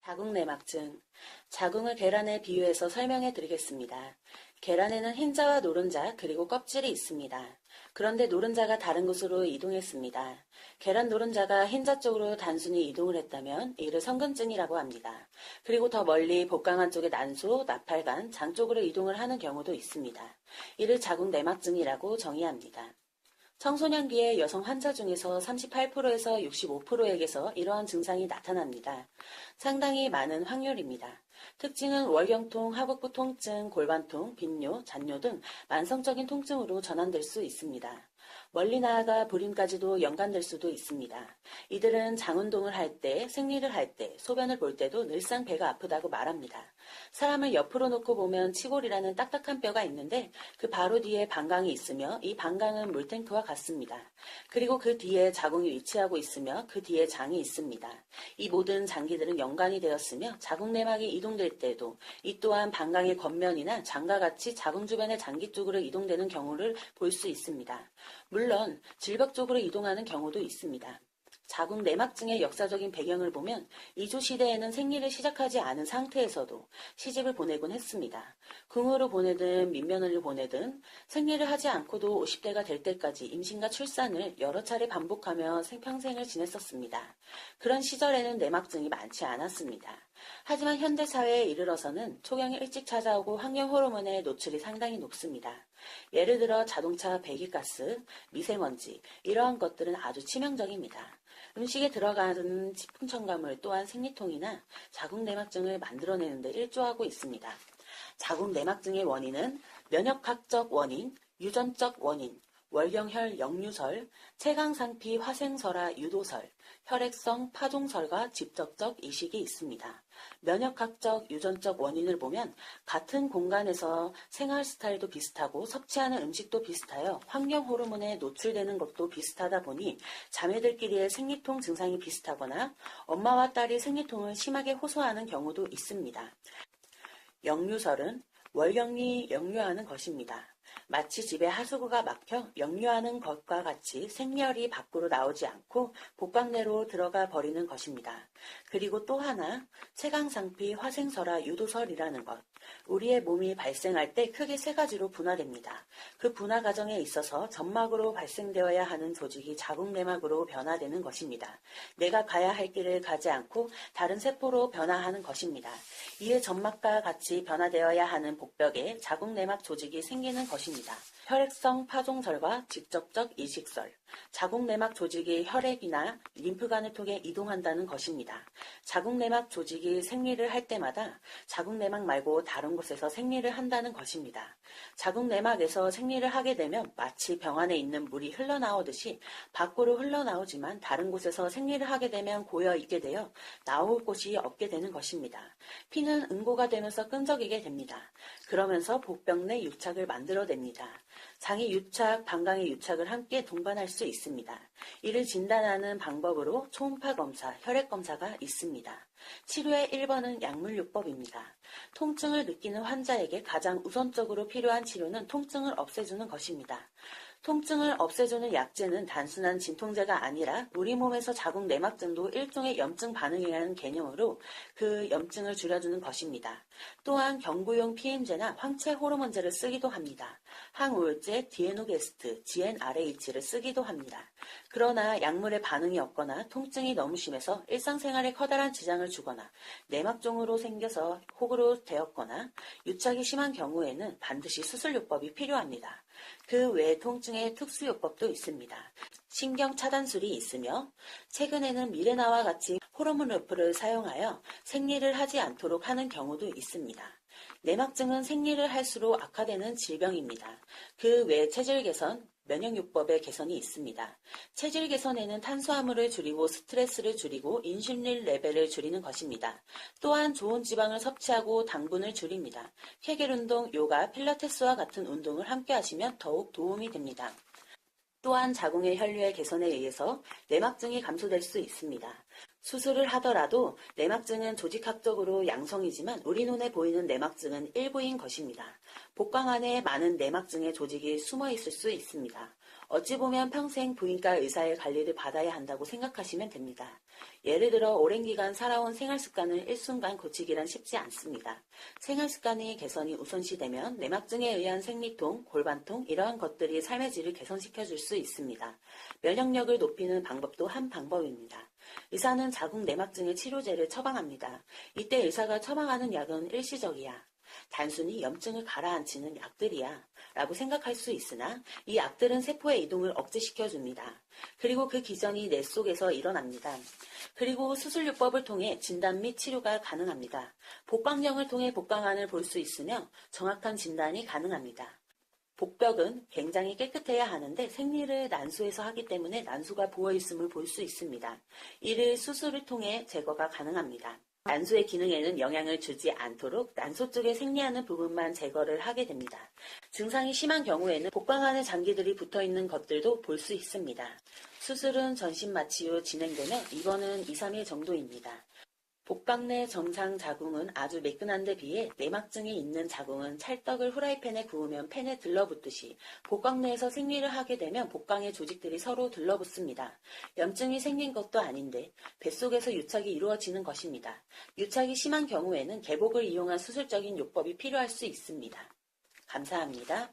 자궁내막증. 자궁을 계란에 비유해서 설명해 드리겠습니다. 계란에는 흰자와 노른자 그리고 껍질이 있습니다. 그런데 노른자가 다른 곳으로 이동했습니다. 계란 노른자가 흰자 쪽으로 단순히 이동을 했다면 이를 성근증이라고 합니다. 그리고 더 멀리 복강안 쪽의 난소, 나팔관, 장 쪽으로 이동을 하는 경우도 있습니다. 이를 자궁내막증이라고 정의합니다. 청소년기의 여성 환자 중에서 38%에서 65%에게서 이러한 증상이 나타납니다. 상당히 많은 확률입니다. 특징은 월경통, 하복부 통증, 골반통, 빈뇨, 잔뇨 등 만성적인 통증으로 전환될 수 있습니다. 멀리 나아가 불임까지도 연관될 수도 있습니다. 이들은 장운동을 할 때, 생리를 할 때, 소변을 볼 때도 늘상 배가 아프다고 말합니다. 사람을 옆으로 놓고 보면 치골이라는 딱딱한 뼈가 있는데 그 바로 뒤에 방광이 있으며 이 방광은 물탱크와 같습니다. 그리고 그 뒤에 자궁이 위치하고 있으며 그 뒤에 장이 있습니다. 이 모든 장기들은 연관이 되었으며 자궁내막이 이동될 때도 이 또한 방광의 겉면이나 장과 같이 자궁 주변의 장기 쪽으로 이동되는 경우를 볼 수 있습니다. 물론 질벽 쪽으로 이동하는 경우도 있습니다. 자궁내막증의 역사적인 배경을 보면 이조 시대에는 생리를 시작하지 않은 상태에서도 시집을 보내곤 했습니다. 궁으로 보내든 민면을 보내든 생리를 하지 않고도 50대가 될 때까지 임신과 출산을 여러 차례 반복하며 평생을 지냈었습니다. 그런 시절에는 내막증이 많지 않았습니다. 하지만 현대사회에 이르러서는 초경이 일찍 찾아오고 환경 호르몬의 노출이 상당히 높습니다. 예를 들어 자동차 배기가스, 미세먼지 이러한 것들은 아주 치명적입니다. 음식에 들어가는 식품 첨가물 또한 생리통이나 자궁내막증을 만들어내는 데 일조하고 있습니다. 자궁내막증의 원인은 면역학적 원인, 유전적 원인, 월경혈 역류설, 체강상피 화생설화 유도설, 혈액성 파종설과 직접적 이식이 있습니다. 면역학적, 유전적 원인을 보면 같은 공간에서 생활 스타일도 비슷하고 섭취하는 음식도 비슷하여 환경 호르몬에 노출되는 것도 비슷하다 보니 자매들끼리의 생리통 증상이 비슷하거나 엄마와 딸이 생리통을 심하게 호소하는 경우도 있습니다. 역류설은 월경이 역류하는 것입니다. 마치 집에 하수구가 막혀 역류하는 것과 같이 생리혈이 밖으로 나오지 않고 복강내로 들어가 버리는 것입니다. 그리고 또 하나 체강상피 화생설화 유도설이라는 것. 우리의 몸이 발생할 때 크게 세 가지로 분화됩니다. 그 분화 과정에 있어서 점막으로 발생되어야 하는 조직이 자궁내막으로 변화되는 것입니다. 내가 가야 할 길을 가지 않고 다른 세포로 변화하는 것입니다. 이에 점막과 같이 변화되어야 하는 복벽에 자궁내막 조직이 생기는 것입니다. 혈액성 파종설과 직접적 이식설. 자궁내막 조직이 혈액이나 림프관을 통해 이동한다는 것입니다. 자궁내막 조직이 생리를 할 때마다 자궁내막 말고 다른 곳에서 생리를 한다는 것입니다. 자궁내막에서 생리를 하게 되면 마치 병 안에 있는 물이 흘러나오듯이 밖으로 흘러나오지만 다른 곳에서 생리를 하게 되면 고여있게 되어 나올 곳이 없게 되는 것입니다. 피는 응고가 되면서 끈적이게 됩니다. 그러면서 복벽 내 유착을 만들어냅니다. 장의 유착, 방광의 유착을 함께 동반할 수 있습니다. 이를 진단하는 방법으로 초음파 검사, 혈액 검사가 있습니다. 치료의 1번은 약물요법입니다. 통증을 느끼는 환자에게 가장 우선적으로 필요한 치료는 통증을 없애주는 것입니다. 통증을 없애주는 약제는 단순한 진통제가 아니라 우리 몸에서 자궁내막증도 일종의 염증 반응이라는 개념으로 그 염증을 줄여주는 것입니다. 또한 경구용 피임제나 황체 호르몬제를 쓰기도 합니다. 항우울제, 디에노게스트, GnRH를 쓰기도 합니다. 그러나 약물의 반응이 없거나 통증이 너무 심해서 일상생활에 커다란 지장을 주거나 내막종으로 생겨서 혹으로 되었거나 유착이 심한 경우에는 반드시 수술요법이 필요합니다. 그 외에 통증의 특수요법도 있습니다. 신경차단술이 있으며 최근에는 미레나와 같이 호르몬요법을 사용하여 생리를 하지 않도록 하는 경우도 있습니다. 내막증은 생리를 할수록 악화되는 질병입니다. 그 외에 체질 개선, 면역요법의 개선이 있습니다. 체질 개선에는 탄수화물을 줄이고 스트레스를 줄이고 인슐린 레벨을 줄이는 것입니다. 또한 좋은 지방을 섭취하고 당분을 줄입니다. 케겔 운동, 요가, 필라테스와 같은 운동을 함께 하시면 더욱 도움이 됩니다. 또한 자궁의 혈류의 개선에 의해서 내막증이 감소될 수 있습니다. 수술을 하더라도 내막증은 조직학적으로 양성이지만 우리 눈에 보이는 내막증은 일부인 것입니다. 복강 안에 많은 내막증의 조직이 숨어 있을 수 있습니다. 어찌 보면 평생 부인과 의사의 관리를 받아야 한다고 생각하시면 됩니다. 예를 들어 오랜 기간 살아온 생활 습관을 일순간 고치기란 쉽지 않습니다. 생활 습관의 개선이 우선시되면 내막증에 의한 생리통, 골반통 이러한 것들이 삶의 질을 개선시켜 줄 수 있습니다. 면역력을 높이는 방법도 한 방법입니다. 의사는 자궁 내막증의 치료제를 처방합니다. 이때 의사가 처방하는 약은 일시적이야. 단순히 염증을 가라앉히는 약들이야 라고 생각할 수 있으나 이 약들은 세포의 이동을 억제시켜줍니다. 그리고 그 기전이 뇌 속에서 일어납니다. 그리고 수술요법을 통해 진단 및 치료가 가능합니다. 복강경을 통해 복강안을 볼 수 있으며 정확한 진단이 가능합니다. 복벽은 굉장히 깨끗해야 하는데 생리를 난소에서 하기 때문에 난소가 부어있음을 볼 수 있습니다. 이를 수술을 통해 제거가 가능합니다. 난소의 기능에는 영향을 주지 않도록 난소 쪽에 생리하는 부분만 제거를 하게 됩니다. 증상이 심한 경우에는 복강 안에 장기들이 붙어있는 것들도 볼 수 있습니다. 수술은 전신 마취 후 진행되며 입원은 2, 3일 정도입니다. 복강 내 정상 자궁은 아주 매끈한 데 비해 내막증이 있는 자궁은 찰떡을 후라이팬에 구우면 팬에 들러붙듯이 복강 내에서 생리를 하게 되면 복강의 조직들이 서로 들러붙습니다. 염증이 생긴 것도 아닌데 뱃속에서 유착이 이루어지는 것입니다. 유착이 심한 경우에는 개복을 이용한 수술적인 요법이 필요할 수 있습니다. 감사합니다.